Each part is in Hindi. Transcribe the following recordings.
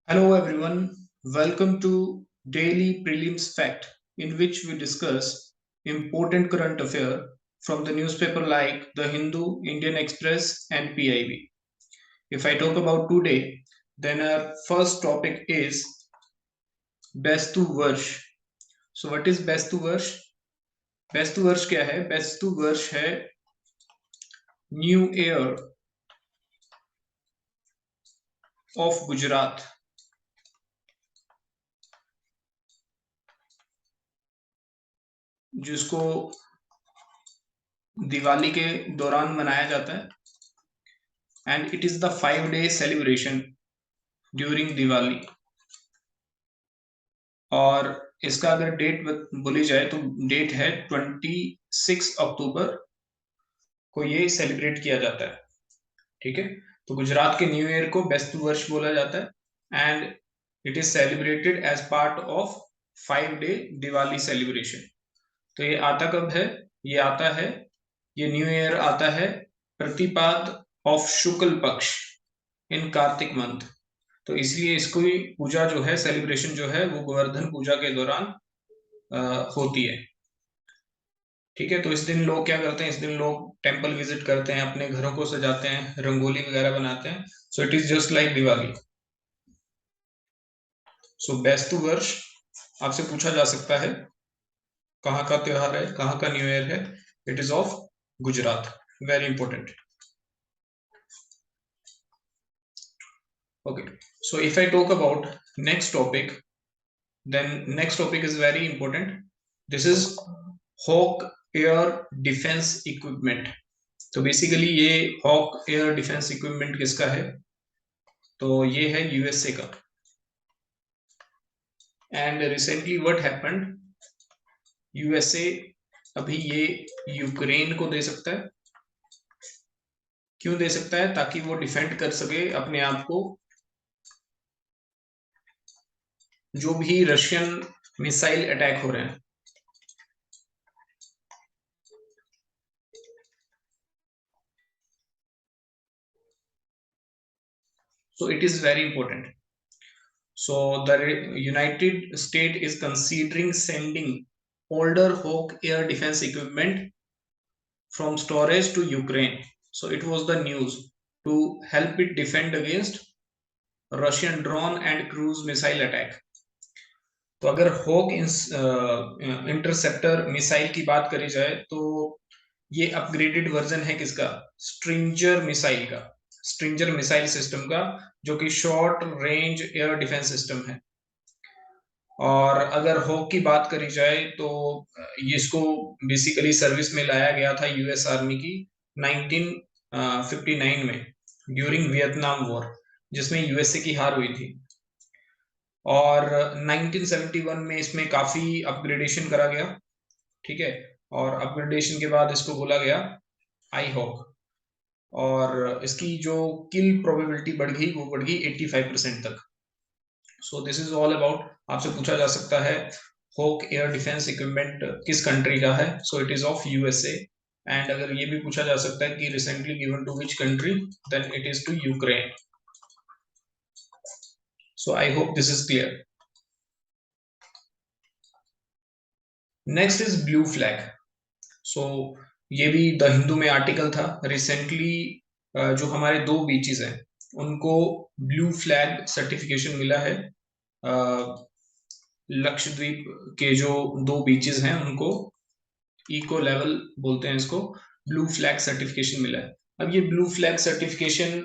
Hello everyone, welcome to Daily Prelims Fact, in which we discuss important current affair from the newspaper like The Hindu, Indian Express, and PIB. If I talk about today, then our first topic is Bestu Varsh. So what is Bestu Varsh? Bestu Varsh क्या है? Bestu Varsh है New Year of Gujarat, जिसको दिवाली के दौरान मनाया जाता है and it is the 5 day celebration during Diwali. और इसका अगर डेट बोली जाए तो डेट है 26 अक्टूबर को ये सेलिब्रेट किया जाता है। ठीक है, तो गुजरात के न्यू ईयर को बेस्तु वर्ष बोला जाता है and it is celebrated as part of 5 day Diwali celebration. तो ये आता कब है? ये आता है, ये न्यू ईयर आता है प्रतिपाद ऑफ शुक्ल पक्ष इन कार्तिक मंथ। तो इसलिए इसको पूजा जो है, सेलिब्रेशन जो है, वो गोवर्धन पूजा के दौरान होती है। ठीक है, तो इस दिन लोग क्या करते हैं? इस दिन लोग टेंपल विजिट करते हैं, अपने घरों को सजाते हैं, रंगोली वगैरह बनाते हैं। So it is just like Diwali. So Bestu Varsh आपसे पूछा जा सकता है कहाँ का त्योहार है, कहाँ का न्यू ईयर है? It is of Gujarat. Very important. Okay, so if I talk about next topic, then next topic is very important. This is Hawk Air Defense Equipment. तो बेसिकली ये हॉक एयर डिफेंस इक्विपमेंट किसका है? तो ये है यूएसए का। And recently what happened, USA अभी ये यूक्रेन को दे सकता है। क्यों दे सकता है? ताकि वो डिफेंड कर सके अपने आप को, जो भी रशियन मिसाइल अटैक हो रहे हैं। So it is very important. So the United States is considering sending older Hawk air defense equipment from storage to Ukraine. So it was the news to help it defend against Russian drone and cruise missile attack. तो अगर हॉक इंटरसेप्टर मिसाइल की बात करी जाए तो ये अपग्रेडेड वर्जन है किसका? स्ट्रिंजर मिसाइल का, स्ट्रिंजर मिसाइल सिस्टम का, जो कि short range air defence system है। और अगर हॉक की बात करी जाए तो इसको बेसिकली सर्विस में लाया गया था यूएस आर्मी की 1959 में ड्यूरिंग वियतनाम वॉर, जिसमें यूएसए की हार हुई थी। और 1971 में इसमें काफी अपग्रेडेशन करा गया। ठीक है, और अपग्रेडेशन के बाद इसको बोला गया आई हॉक, और इसकी जो किल प्रोबेबिलिटी बढ़ गई, वो बढ़ गई 85% तक। So this is all about. आपसे पूछा जा सकता है हॉक एयर डिफेंस इक्विपमेंट किस कंट्री का है? So it is of USA. And अगर ये भी पूछा जा सकता है कि recently given to which country, then it is to Ukraine. So I hope this is clear. Next is blue flag. So ये भी द हिंदू में आर्टिकल था रिसेंटली। जो हमारे दो बीचेस हैं उनको ब्लू फ्लैग सर्टिफिकेशन मिला है। लक्षद्वीप के जो दो बीचेस हैं उनको इको लेवल बोलते हैं, इसको ब्लू फ्लैग सर्टिफिकेशन मिला है। अब ये ब्लू फ्लैग सर्टिफिकेशन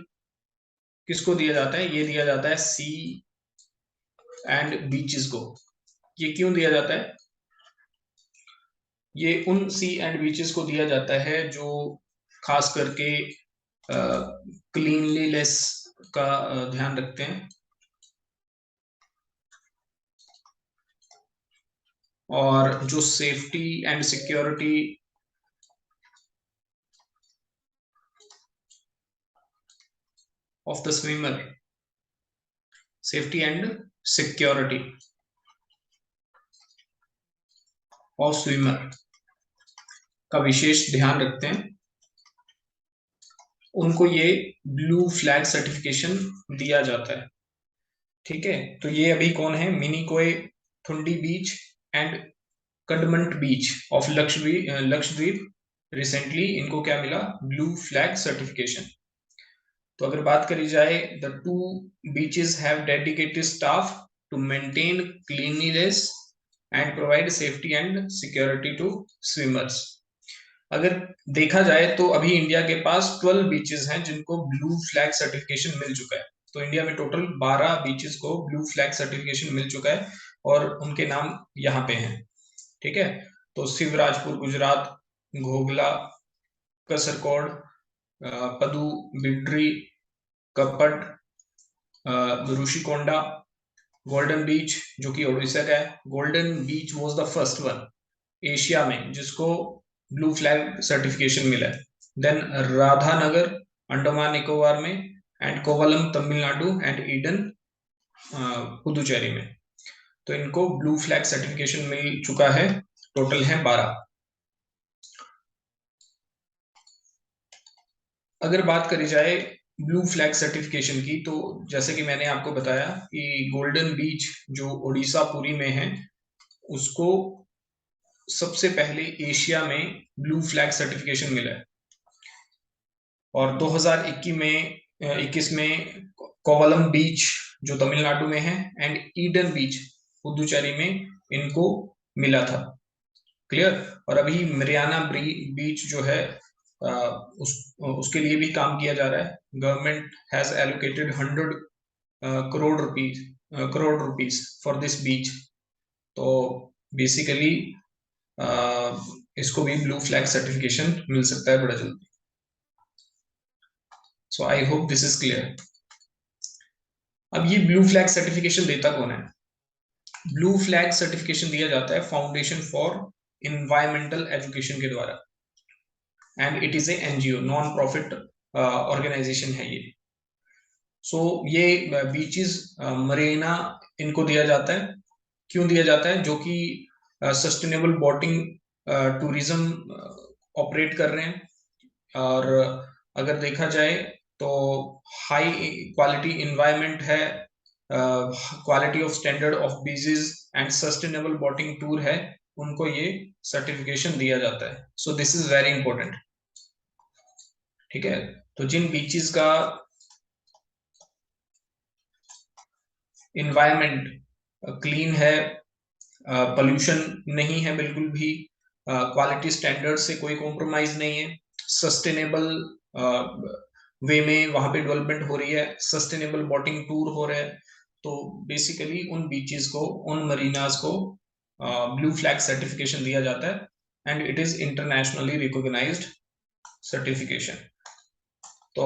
किसको दिया जाता है? ये दिया जाता है सी एंड बीचेस को। ये क्यों दिया जाता है? ये उन सी एंड बीचेस को दिया जाता है जो खास करके क्लीनलीनेस का ध्यान रखते हैं और जो safety and security of the swimmer, safety and security of swimmer का विशेष ध्यान रखते हैं, उनको ये ब्लू फ्लैग सर्टिफिकेशन दिया जाता है। ठीक है, तो ये अभी कौन है, Minicoy Thundi beach and Kadmat beach of Lakshadweep recently इनको क्या मिला, ब्लू फ्लैग सर्टिफिकेशन। तो अगर बात करी जाए, the two beaches have dedicated staff to maintain cleanliness and provide safety and security to swimmers. अगर देखा जाए तो अभी इंडिया के पास 12 बीचेस हैं जिनको ब्लू फ्लैग सर्टिफिकेशन मिल चुका है। तो इंडिया में टोटल 12 बीचेस को ब्लू फ्लैग सर्टिफिकेशन मिल चुका है और उनके नाम यहाँ पे हैं। ठीक है, तो शिवराजपुर गुजरात, घोघला, कसरकोड, पदू बिड्री, कपट, ऋषिकोंडा, गोल्डन बीच जो कि ओडिशा का है। Golden beach was the first one Asia में जिसको ब्लू फ्लैग सर्टिफिकेशन मिला है। देन राधानगर अंडमान निकोबार में, and Kovalam Tamil Nadu, and Eden Puducherry में। तो इनको ब्लू फ्लैग सर्टिफिकेशन मिल चुका है, टोटल है 12। अगर बात करी जाए ब्लू फ्लैग सर्टिफिकेशन की, तो जैसे कि मैंने आपको बताया कि गोल्डन बीच जो ओडिशा पुरी में है उसको सबसे पहले एशिया में ब्लू फ्लैग सर्टिफिकेशन मिला है। और 2021 में कोवलम बीच जो तमिलनाडु में है एंड ईडन बीच पुदुचेरी में इनको मिला था। क्लियर। और अभी मरियाना बीच जो है उसके लिए भी काम किया जा रहा है। Government has allocated 100 crore rupees for this beach. तो बेसिकली इसको भी ब्लू फ्लैग सर्टिफिकेशन मिल सकता है बड़ा जल्दी। So I hope this is clear. अब ये ब्लू फ्लैग सर्टिफिकेशन देता कौन है? ब्लू फ्लैग सर्टिफिकेशन दिया जाता है फाउंडेशन फॉर इन्वायरमेंटल एजुकेशन के द्वारा, and it is a NGO, non profit organisation है ये। सो ये बीचेस मरीना इनको दिया जाता है। क्यों दिया जाता है? जो कि सस्टेनेबल बोटिंग टूरिज्म ऑपरेट कर रहे हैं। और अगर देखा जाए तो हाई क्वालिटी इन्वायरमेंट है, quality of standard of beaches and sustainable boating tour है, उनको ये सर्टिफिकेशन दिया जाता है। सो दिस इज वेरी इंपॉर्टेंट। ठीक है, तो जिन बीचेस का इन्वायरमेंट क्लीन है, पोल्यूशन नहीं है बिल्कुल भी, क्वालिटी स्टैंडर्ड से कोई कॉम्प्रोमाइज नहीं है, सस्टेनेबल वे में वहां पे डेवलपमेंट हो रही है, सस्टेनेबल बोटिंग टूर हो रहे हैं, तो बेसिकली उन बीचेस को, उन मरीनास को ब्लू फ्लैग सर्टिफिकेशन दिया जाता है and it is internationally recognised certification. तो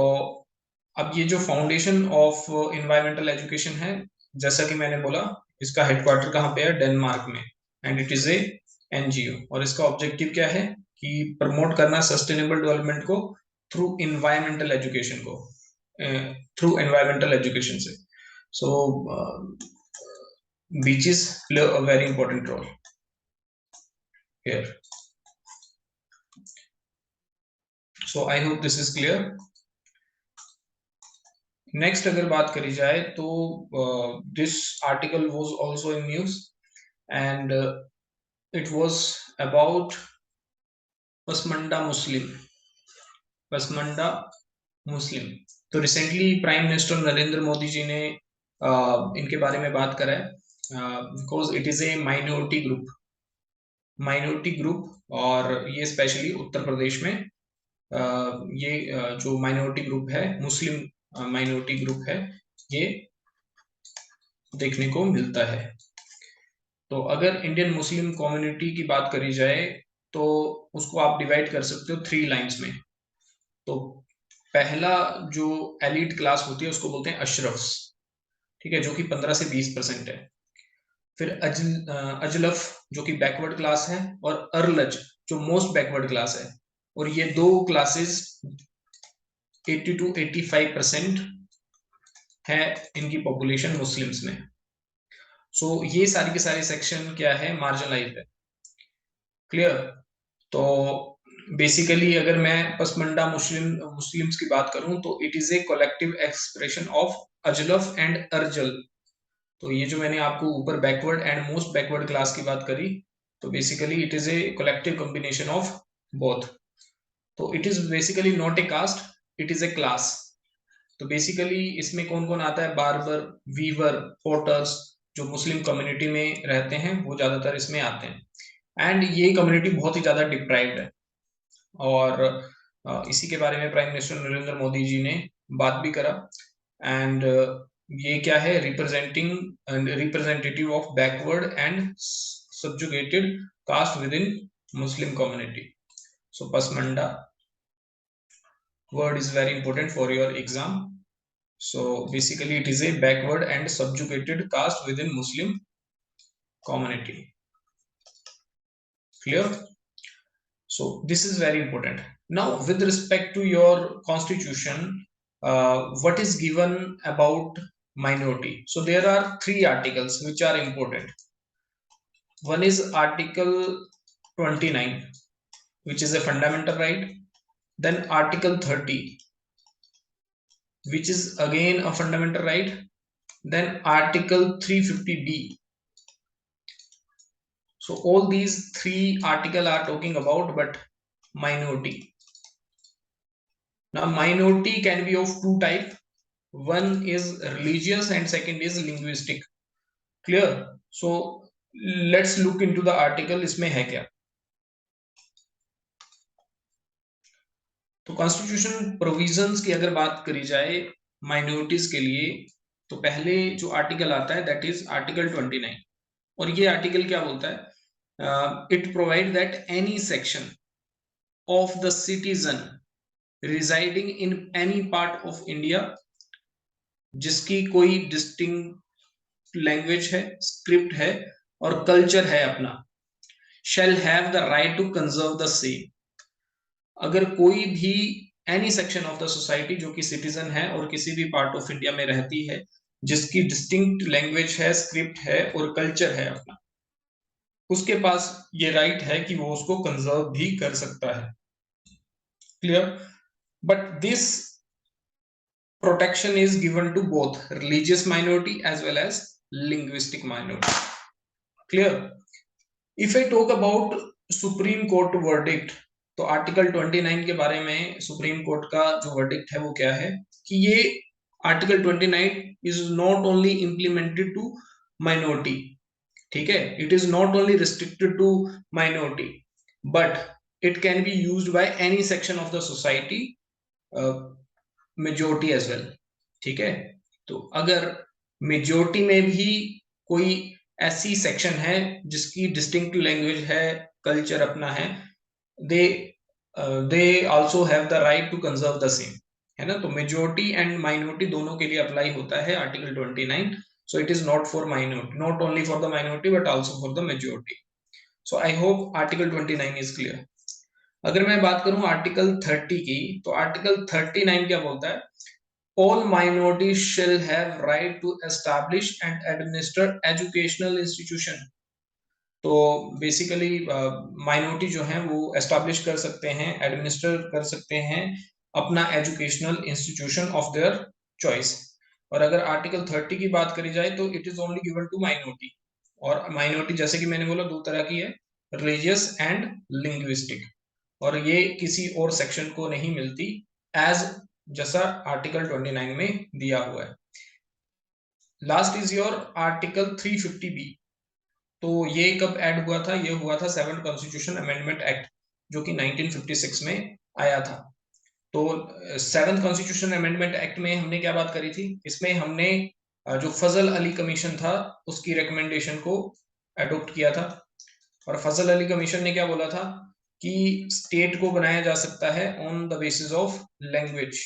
अब ये जो फाउंडेशन ऑफ इन्वायरमेंटल एजुकेशन है, जैसा कि मैंने बोला, इसका हेडक्वार्टर कहाँ पे है? डेनमार्क में, and it is a NGO. और इसका ऑब्जेक्टिव क्या है? कि प्रमोट करना सस्टेनेबल डेवलपमेंट को थ्रू इन्वायरमेंटल एजुकेशन को, थ्रू एनवायरमेंटल एजुकेशन से। So beaches play a very important role here. So I hope this is clear. Next अगर बात करी जाए तो this article was also in news, and it was about Pasmanda Muslim. Pasmanda Muslim, तो recently prime minister Narendra Modi ji ने इनके बारे में बात करा है, because it is A minority group, और ये स्पेशली उत्तर प्रदेश में ये जो माइनॉरिटी ग्रुप है, मुस्लिम माइनॉरिटी ग्रुप है, ये देखने को मिलता है। तो अगर इंडियन मुस्लिम कम्युनिटी की बात करी जाए तो उसको आप डिवाइड कर सकते हो 3 लाइंस में। तो पहला जो एलिट क्लास होती है उसको बोलते हैं अशरफ्स, ठीक है, जो कि 15 से 20% है। फिर अजलफ जो कि बैकवर्ड क्लास है, और अरलज जो मोस्ट बैकवर्ड क्लास है। और ये दो क्लासेस 80 to 85% है इनकी पॉपुलेशन मुस्लिम्स में। सो ये सारी के सारे सेक्शन क्या है? मार्जिनलाइज्ड है। क्लियर। तो बेसिकली अगर मैं पसमंडा मुस्लिम्स की बात करूं तो it is a collective expression of Ajlaf and Arzal तो ये जो मैंने आपको ऊपर backward and most backward class की बात करी, तो basically it is a collective combination of both. तो it is basically not a caste, it is a class. तो बेसिकली इसमें कौन कौन आता है? बार्बर, वीवर, पोर्टर्स, जो मुस्लिम कम्युनिटी में रहते हैं वो ज्यादातर इसमें आते हैं। एंड ये कम्युनिटी बहुत ही ज्यादा डिप्राइव्ड है, और इसी के बारे में प्राइम मिनिस्टर नरेंद्र मोदी जी ने बात भी करा। एंड ये क्या है? Representative of backward and subjugated caste within Muslim community. So Pasmanda word is very important for your exam. So basically it is a backward and subjugated caste within Muslim community. Clear? So this is very important. Now with respect to your constitution, what is given about minority? So there are 3 articles which are important. One is article 29, which is a fundamental right. Then article 30, which is again a fundamental right. Then article 350b. So all these 3 articles are talking about but minority. Now minority can be of 2 type. One is religious and second is linguistic. Clear? So let's look into the article. इसमें है क्या? तो कॉन्स्टिट्यूशन प्रोविजंस की अगर बात करी जाए माइनॉरिटीज के लिए, तो पहले जो आर्टिकल आता है दैट इज आर्टिकल 29। और ये आर्टिकल क्या बोलता है? It provide that any section of the citizen residing in any part of India जिसकी कोई डिस्टिंक्ट लैंग्वेज है, स्क्रिप्ट है और कल्चर है अपना, shall have the right to conserve the same। अगर कोई भी any section of the society जो कि सिटीजन है और किसी भी पार्ट ऑफ इंडिया में रहती है जिसकी डिस्टिंक्ट लैंग्वेज है, स्क्रिप्ट है और कल्चर है अपना, उसके पास ये राइट है कि वो उसको कंजर्व भी कर सकता है। Clear? But this protection is given to both religious minority as well as linguistic minority. Clear? If I talk about Supreme Court verdict, तो आर्टिकल 29 के बारे में सुप्रीम कोर्ट का जो वर्डिक्ट है वो क्या है कि ये article 29 is not only implemented to minority, ठीक है, it is not only restricted to minority but it can be used by any section of the society, majority as well. ठीक है, तो अगर मेजोरिटी में भी कोई ऐसी सेक्शन है जिसकी डिस्टिंक्ट लैंग्वेज है, कल्चर अपना है, they also have the right to conserve the same, है ना। तो मेजोरिटी एंड माइनॉरिटी दोनों के लिए अप्लाई होता है article 29। So it is not for minority, not only for the minority but also for the majority. So I hope article 29 is clear. अगर मैं बात करूं आर्टिकल 30 की, तो आर्टिकल 39 क्या बोलता है? All minorities shall have right to establish and administer educational institution। तो बेसिकली माइनॉरिटी जो है वो एस्टैब्लिश कर सकते हैं, एडमिनिस्टर कर सकते हैं अपना educational institution of their choice. और अगर आर्टिकल 30 की बात करी जाए तो it is only given to minority. और माइनॉरिटी जैसे कि मैंने बोला 2 तरह की है, रिलीजियस एंड लिंग्विस्टिक, और ये किसी और सेक्शन को नहीं मिलती एज जैसा आर्टिकल 29 में दिया हुआ है। Last is your article 350b। तो ये कब ऐड हुआ था? ये हुआ था 7th कॉन्स्टिट्यूशन अमेंडमेंट एक्ट जो कि 1956 में आया था। तो 7th कॉन्स्टिट्यूशन अमेंडमेंट एक्ट में हमने क्या बात करी थी? इसमें हमने जो फजल अली कमीशन था उसकी रिकमेंडेशन को अडॉप्ट किया था। और फजल अली कमीशन ने क्या बोला था कि स्टेट को बनाया जा सकता है on the basis of language,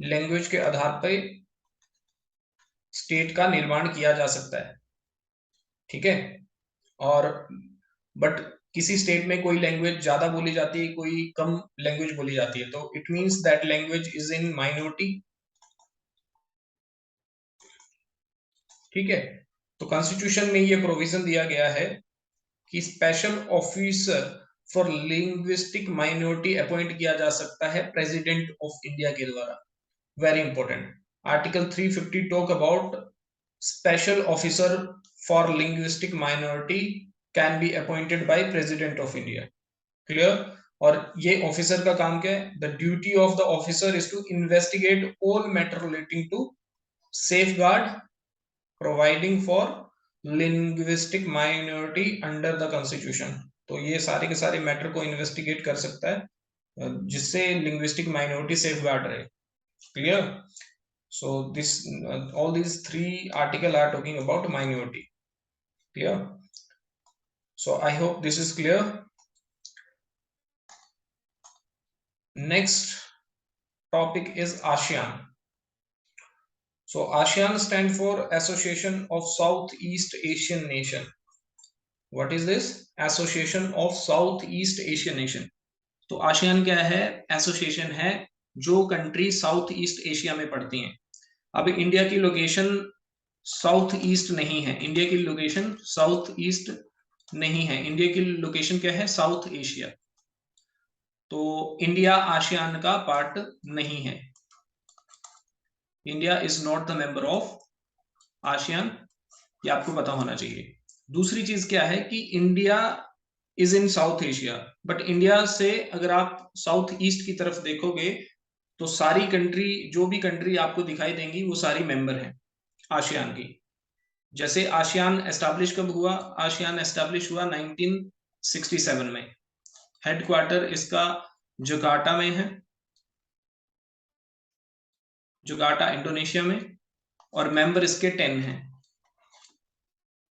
language के आधार पर स्टेट का निर्माण किया जा सकता है। ठीक है, और बट किसी स्टेट में कोई लैंग्वेज ज्यादा बोली जाती है, कोई कम लैंग्वेज बोली जाती है, तो it means that language is in minority. ठीक है, तो कॉन्स्टिट्यूशन में ये प्रोविजन दिया गया है कि special officer for linguistic minority appoint किया जा सकता है प्रेसिडेंट ऑफ इंडिया के द्वारा। Very important. Article 350 talk about special officer for linguistic minority can be appointed by president of India. Clear? और ये ऑफिसर का काम क्या है? The duty of the officer is to investigate all matter relating to safeguard providing for linguistic minority under the constitution। तो ये सारे के सारे मैटर को इन्वेस्टिगेट कर सकता है जिससे लिंग्विस्टिक माइनॉरिटी सेफ गार्ड रहे। Clear? So this all these three article are talking about minority। clear? So I hope this is clear। Next topic is ASEAN। So ASEAN stand for Association of Southeast Asian Nation। What is this? Association of Southeast Asian Nation। तो आसियान क्या है? एसोसिएशन है जो कंट्री साउथ ईस्ट एशिया में पड़ती हैं। अब इंडिया की लोकेशन साउथ ईस्ट नहीं है, इंडिया की लोकेशन साउथ ईस्ट नहीं है, इंडिया की लोकेशन क्या है? South Asia. तो इंडिया आसियान का पार्ट नहीं है। India is not the member of ASEAN, ये आपको पता होना चाहिए। दूसरी चीज क्या है कि India is in south Asia, but India से अगर आप साउथ ईस्ट की तरफ देखोगे तो सारी कंट्री, जो भी कंट्री आपको दिखाई देंगी वो सारी मेंबर हैं आसियान की। जैसे आसियान एस्टैब्लिश कब हुआ? आसियान एस्टैब्लिश हुआ 1967 में। हेडक्वार्टर इसका जकार्ता में है, जकार्ता इंडोनेशिया में, और मेंबर इसके 10 हैं।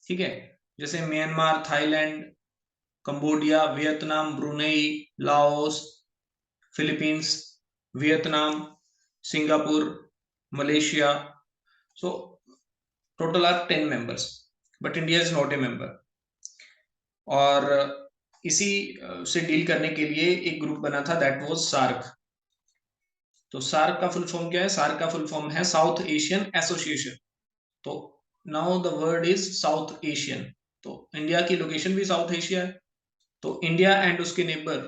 ठीक है? जैसे Myanmar, Thailand, Cambodia, Vietnam, Brunei, Laos, Philippines, Vietnam, Singapore, Malaysia. So total are 10 members, but India is not a member. और इसी से डील करने के लिए एक ग्रुप बना था, दैट वाज सार्क। तो सार्क का फुल फॉर्म क्या है? सार्क का फुल फॉर्म है साउथ एशियन एसोसिएशन। तो now the word is south Asian. तो इंडिया की लोकेशन भी साउथ एशिया है, तो इंडिया एंड उसके नेबर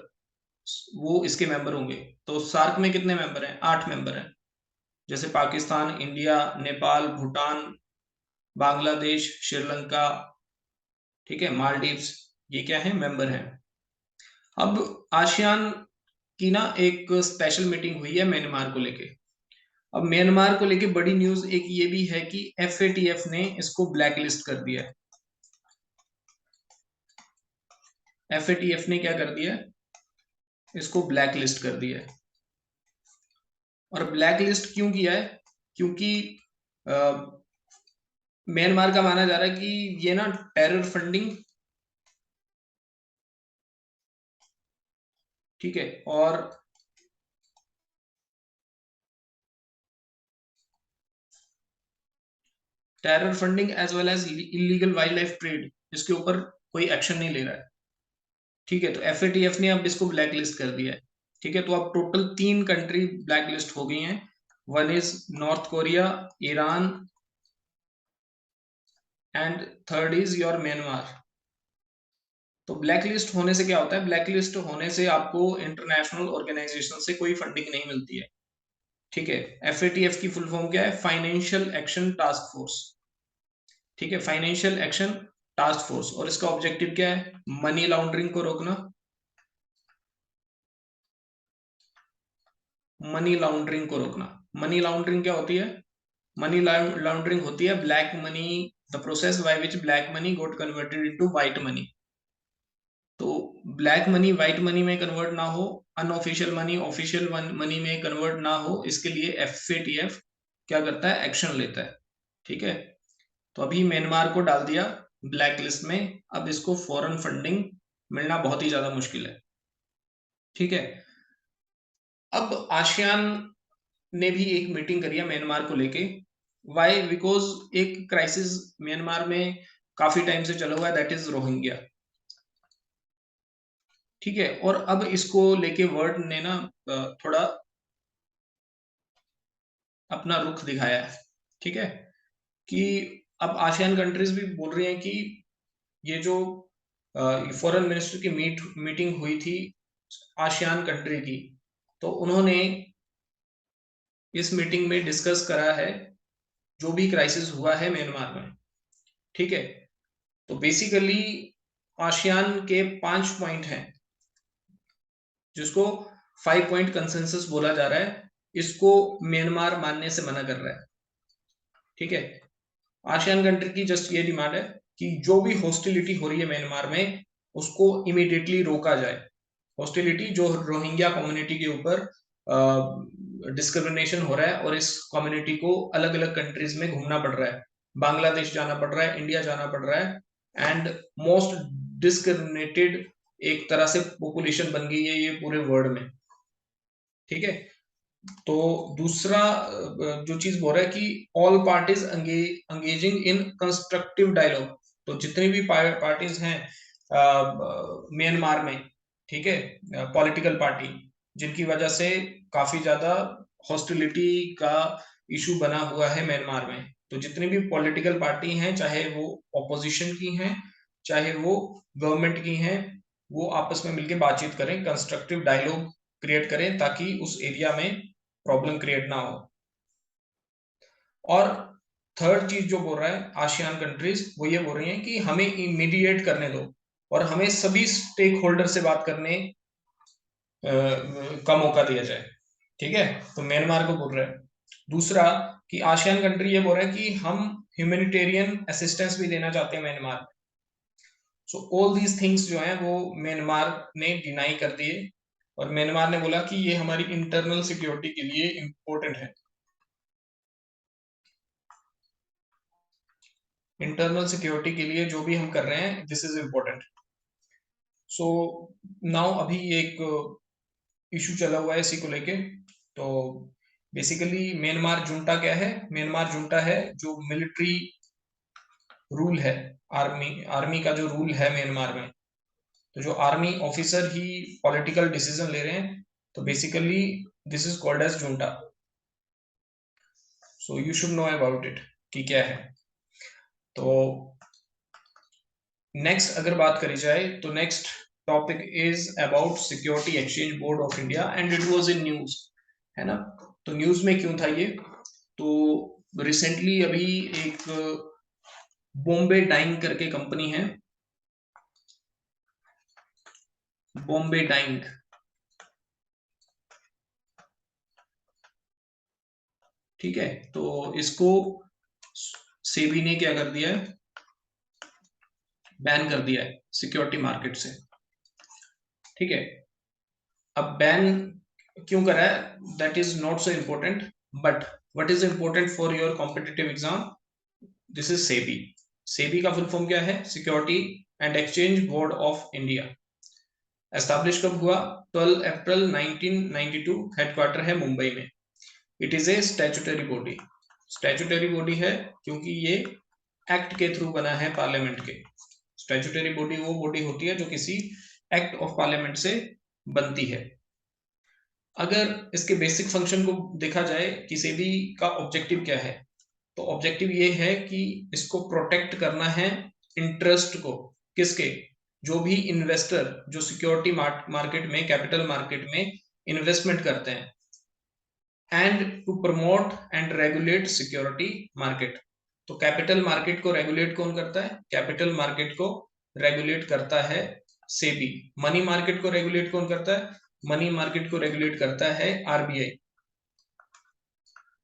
वो इसके मेंबर होंगे। तो सार्क में कितने मेंबर हैं? 8 मेंबर हैं। जैसे पाकिस्तान, इंडिया, नेपाल, भूटान, बांग्लादेश, श्रीलंका, ठीक है, मालदीव्स, ये क्या है? मेंबर हैं। अब आसियान की ना एक स्पेशल मीटिंग हुई है म्यांमार को लेके। अब म्यांमार को लेके बड़ी न्यूज एक ये भी है कि एफएटीएफ ने इसको ब्लैक लिस्ट कर दिया है। एफएटीएफ ने क्या कर दिया है? इसको ब्लैक लिस्ट कर दिया है। और ब्लैक लिस्ट क्यों किया है? क्योंकि म्यांमार का माना जा रहा है कि ये ना टेरर फंडिंग, ठीक है, और terror funding as well as illegal wild life trade, इसके ऊपर कोई एक्शन नहीं ले रहा है। ठीक है? तो एफएटीएफ ने अब इसको ब्लैक लिस्ट कर दिया है। ठीक है? तो अब टोटल 3 कंट्री ब्लैक लिस्ट हो गई हैं। One is north Korea, Iran, and third is your Myanmar. तो ब्लैक लिस्ट होने से क्या होता है? ब्लैक लिस्ट होने से आपको इंटरनेशनल ऑर्गेनाइजेशन से कोई फंडिंग नहीं मिलती है। ठीक है? एफएटीएफ की फुल फॉर्म क्या है? Financial action task force. ठीक है? Financial action task force. और इसका ऑब्जेक्टिव क्या है? मनी लॉन्ड्रिंग को रोकना। मनी लॉन्ड्रिंग को रोकना। मनी लॉन्ड्रिंग क्या होती है? मनी लॉन्ड्रिंग होती है black money, the process by which black money got converted into white money. तो ब्लैक मनी व्हाइट मनी में कन्वर्ट ना हो, अनऑफिशियल मनी ऑफिशियल मनी में कन्वर्ट ना हो, इसके लिए एफएटीएफ क्या करता है? एक्शन लेता है। ठीक है? तो अभी म्यांमार को डाल दिया ब्लैक लिस्ट में। अब इसको फॉरेन फंडिंग मिलना बहुत ही ज्यादा मुश्किल है। ठीक है? अब आसियान ने भी एक मीटिंग करी है म्यांमार को लेके। वाई? बिकॉज एक क्राइसिस म्यांमार में काफी टाइम से चला हुआ है, दैट इज रोहिंग्या। ठीक है? और अब इसको लेके वर्ल्ड ने ना थोड़ा अपना रुख दिखाया है। ठीक है? कि अब आसियान कंट्रीज भी बोल रही हैं कि ये जो फॉरेन मिनिस्टर की मीटिंग हुई थी आसियान कंट्री की, तो उन्होंने इस मीटिंग में डिस्कस करा है जो भी क्राइसिस हुआ है म्यांमार में, ठीक है। तो बेसिकली आसियान के 5 पॉइंट हैं, जिसको 5 पॉइंट कंसेंसस बोला जा रहा है, इसको म्यांमार मानने से मना कर रहा है, ठीक है। आसियान कंट्री की जस्ट ये डिमांड है कि जो भी हॉस्टिलिटी हो रही है म्यांमार में, उसको इमीडिएटली रोका जाए। हॉस्टिलिटी जो रोहिंग्या कम्युनिटी के ऊपर डिस्क्रिमिनेशन हो रहा है, और इस कम्युनिटी को अलग अलग कंट्रीज में घूमना पड़ रहा है, बांग्लादेश जाना पड़ रहा है, इंडिया जाना पड़ रहा है, एंड मोस्ट डिस्क्रिमिनेटेड एक तरह से पॉपुलेशन बन गई है ये पूरे वर्ल्ड में, ठीक है। तो दूसरा जो चीज बोल रहा है कि all parties engaging in constructive dialogue, तो जितनी भी पार्टीज हैं म्यांमार में, ठीक है, पॉलिटिकल पार्टी, जिनकी वजह से काफी ज्यादा हॉस्टिलिटी का इशू बना हुआ है म्यांमार में, तो जितनी भी पॉलिटिकल पार्टी हैं, चाहे वो ऑपोजिशन की हैं, चाहे वो गवर्नमेंट की हैं, वो आपस में मिलकर बातचीत करें, कंस्ट्रक्टिव डायलॉग क्रिएट करें, ताकि उस एरिया में प्रॉब्लम क्रिएट ना हो। और थर्ड चीज जो बोल रहा है आसियान कंट्रीज, वो ये बोल रही हैं कि हमें इमीडिएट करने दो, और हमें सभी स्टेक होल्डर से बात करने का मौका दिया जाए, ठीक है। तो म्यांमार को बोल रहा है। दूसरा कि आसियान कंट्री ये बोल रहा है कि हम ह्यूमैनिटेरियन असिस्टेंस भी देना चाहते हैं Myanmar. So all these things जो हैं वो म्यांमार ने डिनाई कर दिए, और म्यांमार ने बोला कि ये हमारी इंटरनल सिक्योरिटी के लिए इंपॉर्टेंट है। इंटरनल सिक्योरिटी के लिए जो भी हम कर रहे हैं, this is important. So now अभी एक इशू चला हुआ है इसी को लेके। तो बेसिकली म्यांमार जुंटा क्या है? म्यांमार जुंटा है जो मिलिट्री रूल है, आर्मी आर्मी का जो रूल है म्यांमार में। तो जो आर्मी ऑफिसर ही पॉलिटिकल डिसीजन ले रहे हैं, तो basically this is called as junta. So you should know about it कि क्या है। तो नेक्स्ट अगर बात करी जाए, तो next topic is about security exchange board of India, and it was in news, है ना। तो न्यूज में क्यों था ये? तो रिसेंटली अभी एक बॉम्बे डाइंग करके कंपनी है, बॉम्बे डाइंग, ठीक है। तो इसको सेबी ने क्या कर दिया है? बैन कर दिया है सिक्योरिटी मार्केट से, ठीक है। अब बैन क्यों करा है, that is not so important, but what is important for your competitive exam, this is SEBI. SEBI का फुल फॉर्म क्या है? Security and exchange board of India. Establish कब हुआ? 12 अप्रैल 1992, हेडक्वार्टर है मुंबई में। It is A statutory body. Statutory body है क्योंकि ये एक्ट के थ्रू बना है, पार्लियामेंट के। स्टैट्यूटरी बॉडी वो बॉडी होती है जो किसी एक्ट ऑफ पार्लियामेंट से बनती है। अगर इसके बेसिक फंक्शन को देखा जाए कि सेबी का ऑब्जेक्टिव क्या है, तो ऑब्जेक्टिव ये है कि इसको प्रोटेक्ट करना है इंटरेस्ट को, किसके? जो भी इन्वेस्टर जो सिक्योरिटी मार्केट में, कैपिटल मार्केट में इन्वेस्टमेंट करते हैं, and to promote and regulate security market. तो कैपिटल मार्केट को रेगुलेट कौन करता है? कैपिटल मार्केट को रेगुलेट करता है सेबी। मनी मार्केट को रेगुलेट कौन करता है? मनी मार्केट को रेगुलेट करता है आरबीआई।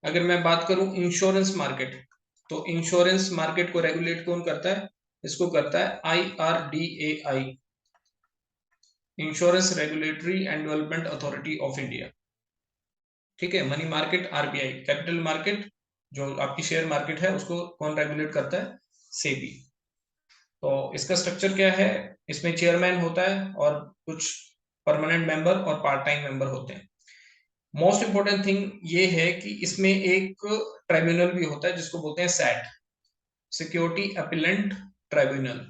अगर मैं बात करूं इंश्योरेंस मार्केट, तो इंश्योरेंस मार्केट को रेगुलेट कौन करता है? इसको करता है IRDAI, insurance regulatory and development authority of India, ठीक है। Money market RBI, capital market जो आपकी शेयर मार्केट है, उसको कौन रेगुलेट करता है? सेबी। तो इसका स्ट्रक्चर क्या है? इसमें चेयरमैन होता है और कुछ परमानेंट मेंबर और पार्ट टाइम मेंबर होते हैं। मोस्ट इंपोर्टेंट थिंग ये है कि इसमें एक ट्राइब्यूनल भी होता है जिसको बोलते हैं सैट, सिक्योरिटी अपीलेंट ट्राइब्यूनल।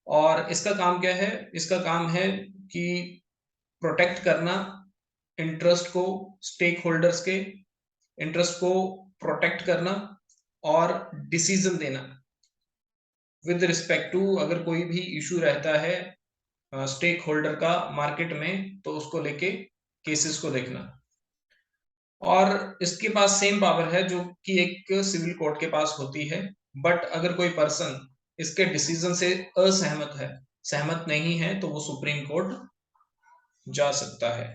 और इसका काम क्या है? इसका काम है कि प्रोटेक्ट करना इंटरेस्ट को, स्टेक होल्डर्स के इंटरेस्ट को प्रोटेक्ट करना, और डिसीजन देना विद रिस्पेक्ट टू, अगर कोई भी इशू रहता है स्टेक होल्डर का मार्केट में, तो उसको लेके केसेस को देखना। और इसके पास सेम पावर है जो कि एक सिविल कोर्ट के पास होती है, बट अगर कोई पर्सन इसके डिसीजन से सहमत नहीं है, तो वो सुप्रीम कोर्ट जा सकता है।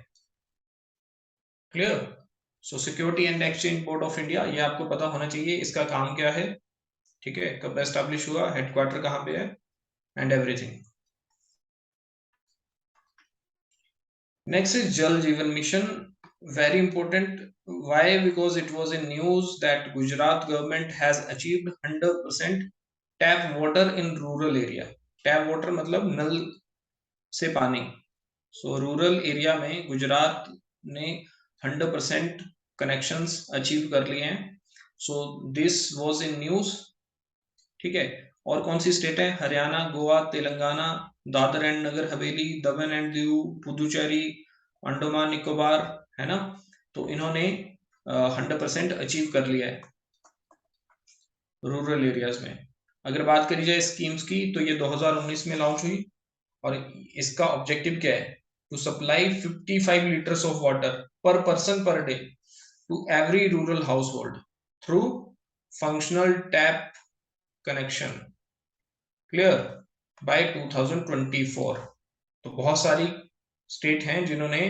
Clear? So security and exchange board of India, ये आपको पता होना चाहिए इसका काम क्या है, ठीक है, कब एस्टैब्लिश हुआ, हेडक्वार्टर कहाँ पे है, and everything. Next is Jal Jeevan Mission. Very important. Why? Because it was in news that Gujarat government has achieved 100% tap water in rural area. Tap water मतलब नल से पानी। So rural area में गुजरात ने 100% connections achieve कर लिए हैं। So this was in news, ठीक है। और कौन सी स्टेट है? Haryana, Goa, Telangana, Dadar and Nagar Haveli, Daman and Diu, Puducherry, Andaman Nicobar, है ना। तो इन्होंने 100% अचीव कर लिया है रूरल एरियाज में। अगर बात करी जाए स्कीम्स की, तो ये 2019 में लॉन्च हुई, और इसका ऑब्जेक्टिव क्या है? To supply 55 litres of water per person per day to every rural household through functional tap connection. Clear? By 2024। तो बहुत सारी स्टेट हैं जिन्होंने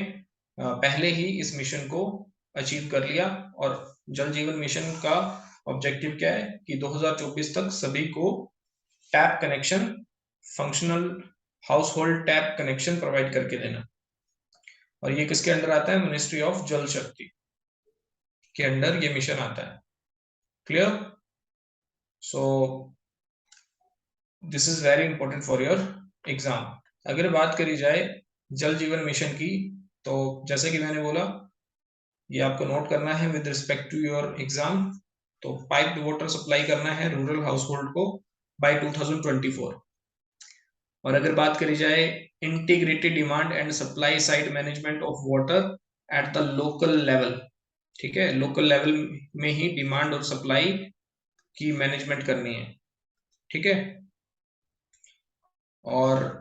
पहले ही इस मिशन को अचीव कर लिया। और जल जीवन मिशन का ऑब्जेक्टिव क्या है कि 2024 तक सभी को tap connection, functional house hold tap connection provide करके देना। और ये किसके अंडर आता है? मिनिस्ट्री ऑफ जल शक्ति के अंडर ये मिशन आता है। Clear? So this is very important for your exam. अगर बात करी जाए जल जीवन मिशन की, तो जैसे कि मैंने बोला, ये आपको नोट करना है with respect to your exam. तो पाइप्ड वाटर सप्लाई करना है रूरल हाउस होल्ड को बाय 2024। और अगर बात करी जाए integrated demand and supply side management of water at the local level, ठीक है, लोकल लेवल में ही डिमांड और सप्लाई की मैनेजमेंट करनी है, ठीक है। और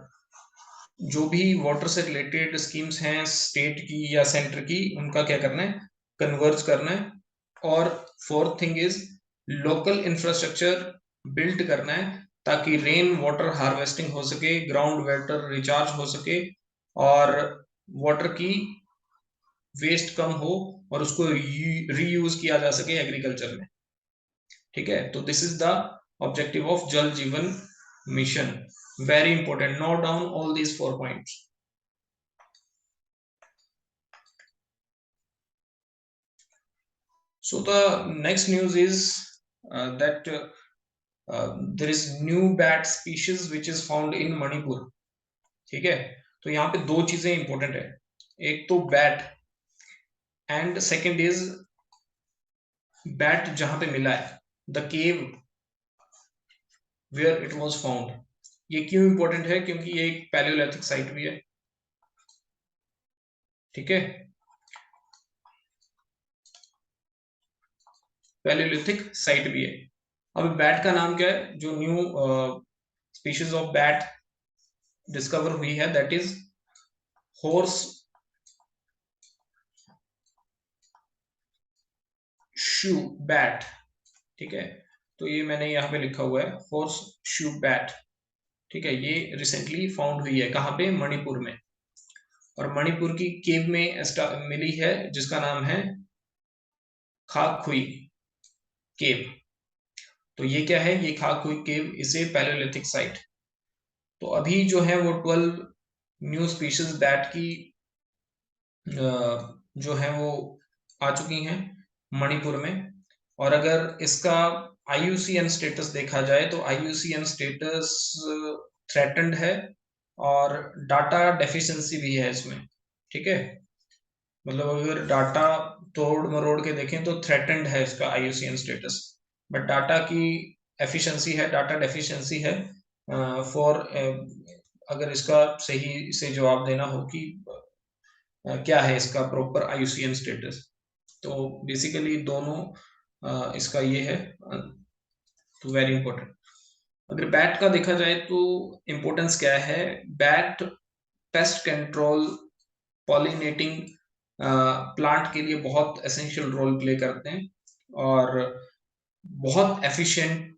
जो भी वाटर से रिलेटेड स्कीम्स हैं स्टेट की या सेंटर की, उनका क्या करना है? कन्वर्ज करना है। और fourth thing is local infrastructure build करना है, ताकि रेन वाटर हार्वेस्टिंग हो सके, ग्राउंड वाटर रिचार्ज हो सके, और वाटर की वेस्ट कम हो, और उसको रीयूज किया जा सके एग्रीकल्चर में, ठीक है। तो this is the objective of जल जीवन mission. Very important, note down all these 4 points. So the next news is that there is new bat species which is found in Manipur, ठीक है। तो यहाँ पे दो चीजें इंपॉर्टेंट है, एक तो bat, and second is bat जहां पे मिला है, the cave where it was found. ये क्यों इंपॉर्टेंट है? क्योंकि ये एक पैलियोलिथिक साइट भी है, ठीक है, पैलियोलिथिक साइट भी है। अब बैट का नाम क्या है? जो new species of bat discover हुई है, that is horse shoe bat, ठीक है। तो ये मैंने यहाँ पे लिखा हुआ है हॉर्स शू बैट, ठीक है। ये रिसेंटली फाउंड हुई है, कहाँ पे? मणिपुर में। और मणिपुर की केव में मिली है, जिसका नाम है खाकुई केव। तो ये क्या है? ये Khakhui cave is a palaeolithic site. तो अभी जो है वो 12 न्यू स्पीशीज बैट की जो है वो आ चुकी हैं मणिपुर में। और अगर इसका IUCN स्टेटस देखा जाए, तो IUCN स्टेटस थ्रेटन्ड है, और डाटा डेफिशिएंसी भी है इसमें, ठीक है। मतलब अगर डाटा तोड़ मरोड़ के देखें तो थ्रेटन्ड है इसका IUCN स्टेटस, बट डाटा की एफिशिएंसी है, डाटा डेफिशिएंसी है फॉर अगर इसका सही से जवाब देना हो कि क्या है इसका प्रॉपर IUCN स्टेटस। तो बेसिकली दोनों इसका ये है, तो वेरी इंपॉर्टेंट। अगर बैट का देखा जाए तो इंपॉर्टेंस क्या है? Bat pest control, pollinating plant के लिए बहुत एसेंशियल रोल प्ले करते हैं और बहुत एफिशिएंट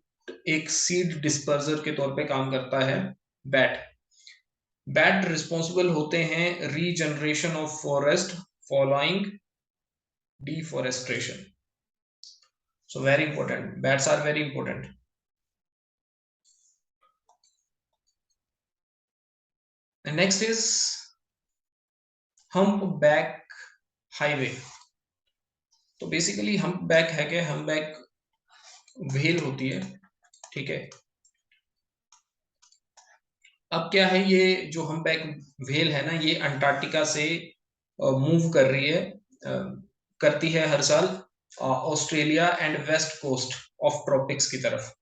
एक सीड डिस्पर्जर के तौर पे काम करता है बैट। बैट रिस्पॉन्सिबल होते हैं regeneration of forest following deforestation. So very important, bats are very important. Next is humpback highway. तो बेसिकली हम्प बैक है क्या, हम्प बैक व्हेल होती है, ठीक है। अब क्या है, ये जो हम्प बैक व्हेल है ना, ये अंटार्कटिका से मूव कर रही है, करती है हर साल Australia and west coast of tropics की तरफ,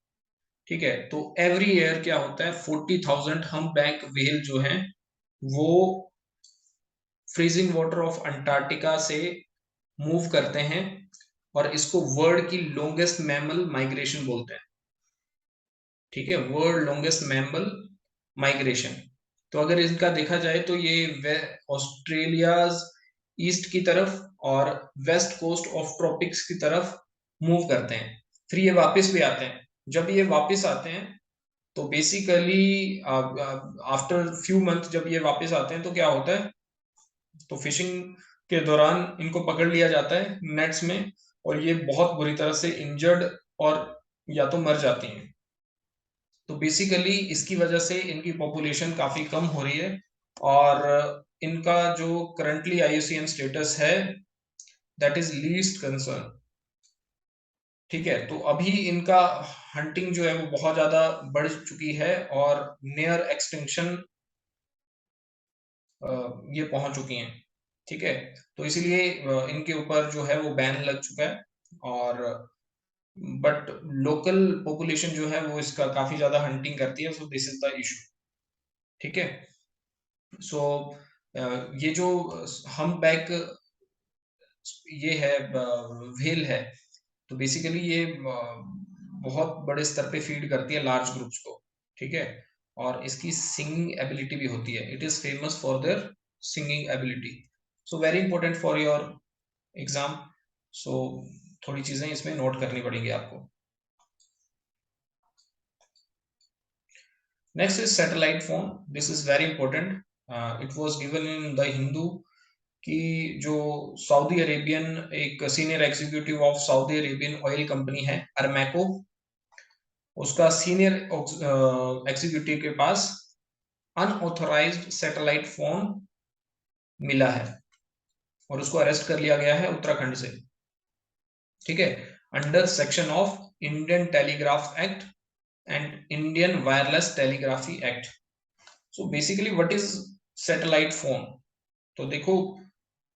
ठीक है। तो एवरी ईयर क्या होता है, 40,000 हम्प बैक व्हेल जो है वो फ्रीजिंग वाटर ऑफ अंटार्कटिका से मूव करते हैं और इसको वर्ल्ड की लॉन्गेस्ट मैमल माइग्रेशन बोलते हैं, ठीक है, वर्ल्ड लॉन्गेस्ट मैमल माइग्रेशन। तो अगर इनका देखा जाए तो ये ऑस्ट्रेलिया ईस्ट की तरफ और वेस्ट कोस्ट ऑफ ट्रॉपिक्स की तरफ मूव करते हैं, फिर ये वापस भी आते हैं। जब ये वापस आते हैं तो बेसिकली आफ्टर फ्यू मंथ जब ये वापस आते हैं तो क्या होता है, तो फिशिंग के दौरान इनको पकड़ लिया जाता है नेट्स में और ये बहुत बुरी तरह से इंजर्ड और या तो मर जाती हैं। तो बेसिकली इसकी वजह से इनकी पॉपुलेशन काफी कम हो रही है और इनका जो करंटली IUCN स्टेटस है दैट इज लीस्ट कंसर्न, ठीक है। तो अभी इनका हंटिंग जो है वो बहुत ज्यादा बढ़ चुकी है और नियर एक्सटिंक्शन ये पहुंच चुकी हैं, ठीक है। तो इसीलिए इनके ऊपर जो है वो बैन लग चुका है और बट लोकल पॉपुलेशन जो है वो इसका काफी ज्यादा हंटिंग करती है, सो दिस इज द इशू, ठीक है। सो ये जो हम बैक ये है व्हेल है, तो बेसिकली ये बहुत बड़े स्तर पे फीड करती है लार्ज ग्रुप्स को, ठीक है। और इसकी सिंगिंग एबिलिटी भी होती है, it is famous for their singing ability. So very important for your exam. So थोड़ी चीजें इसमें नोट करनी पड़ेंगी आपको। Next is satellite phone, this is very important. It was given in the Hindu कि जो सऊदी अरेबियन एक senior executive of Saudi Arabian oil company है अरमैको, उसका सीनियर एग्जीक्यूटिव के पास अनऑथराइज्ड सैटेलाइट फोन मिला है और उसको अरेस्ट कर लिया गया है उत्तराखंड से, ठीक है, under section of Indian telegraph act and Indian wireless telegraphy act. So basically what is satellite phone, तो देखो,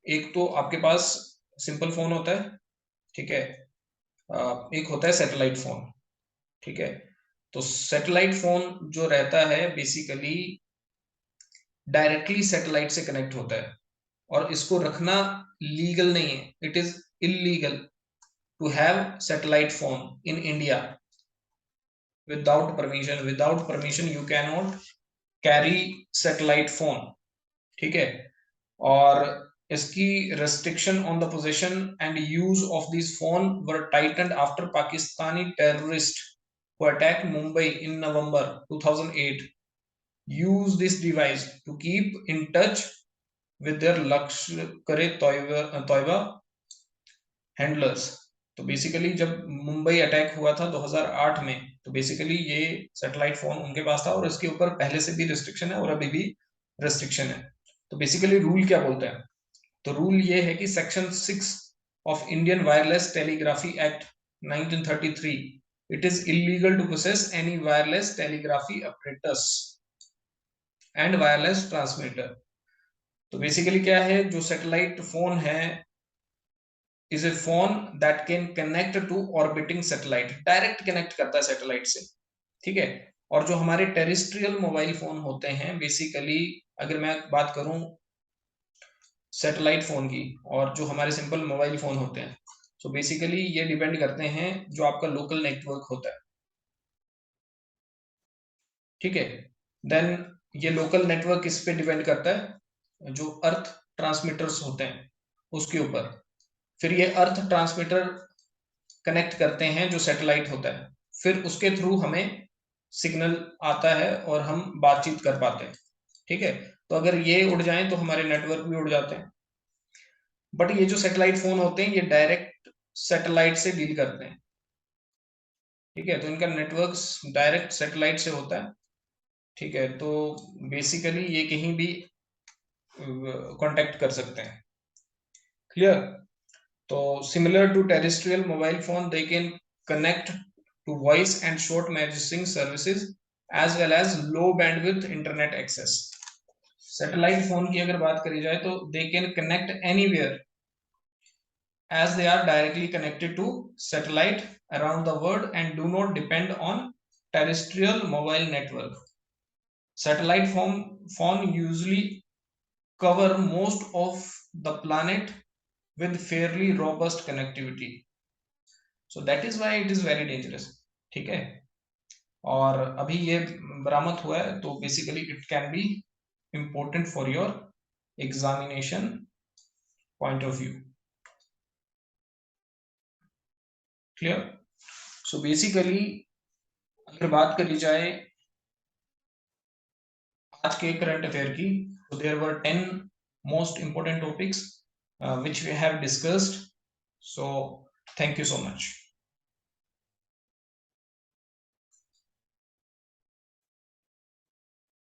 एक तो आपके पास सिंपल फोन होता है, ठीक है, एक होता है सैटेलाइट फोन, ठीक है। तो सैटेलाइट फोन जो रहता है बेसिकली डायरेक्टली सैटेलाइट से कनेक्ट होता है और इसको रखना लीगल नहीं है, it is illegal to have satellite phone in India without permission you can not carry satellite phone, ठीक है। और इसकी restriction on the possession and use of these phone were tightened after Pakistani terrorist who attacked Mumbai in November 2008 used this device to keep in touch with their Lashkar-e-Toiba handlers. तो बेसिकली जब मुंबई अटैक हुआ था 2008 में, तो बेसिकली ये सैटेलाइट फोन उनके पास था और इसके ऊपर पहले से भी रिस्ट्रिक्शन है और अभी भी रिस्ट्रिक्शन है। तो बेसिकली रूल क्या बोलता है, तो रूल ये है कि section 6 of Indian wireless telegraphy act 1933, it is illegal to possess any wireless telegraphy operators and wireless transmitter. तो बेसिकली क्या है, जो सैटेलाइट फोन है is a phone that can connect to orbiting satellite, direct connect करता है सैटेलाइट से, ठीक है। और जो हमारे टेरेस्ट्रियल मोबाइल फोन होते हैं बेसिकली, अगर मैं बात करूं सैटेलाइट फोन की और जो हमारे सिंपल मोबाइल फोन होते हैं, सो बेसिकली ये डिपेंड करते हैं जो आपका लोकल नेटवर्क होता है, ठीक है। देन ये लोकल नेटवर्क किस पे डिपेंड करता है, जो अर्थ ट्रांसमीटर्स होते हैं, उसके ऊपर, फिर ये अर्थ ट्रांसमीटर कनेक्ट करते हैं जो सैटेलाइट होता है, फिर उसके थ्रू हमें सिग्नल आता है और हम बातचीत कर पाते हैं। ठीक है, तो अगर ये उड़ जाएं तो हमारे नेटवर्क भी उड़ जाते हैं। बट ये जो सैटेलाइट फोन होते हैं ये डायरेक्ट सैटेलाइट से डील करते हैं। ठीक है, तो इनका नेटवर्क डायरेक्ट सैटेलाइट से होता है। ठीक है, तो बेसिकली ये कहीं भी कांटेक्ट कर सकते हैं। क्लियर? तो similar to terrestrial mobile phone, they can connect to voice and short messaging services as well as low bandwidth internet access. Satellite phone की अगर बात करी जाए तो they can connect anywhere as they are directly connected to satellite around the world and do not depend on terrestrial mobile network. Satellite phone usually cover most of the planet with fairly robust connectivity. So that is why it is very dangerous. ठीक है, और अभी ये बरामद हुआ है तो basically it can B important for your examination point of view. Clear? So basically अगर बात करी जाए आज के करंट अफेयर की, तो there were 10 most important topics which we have discussed. So thank you so much.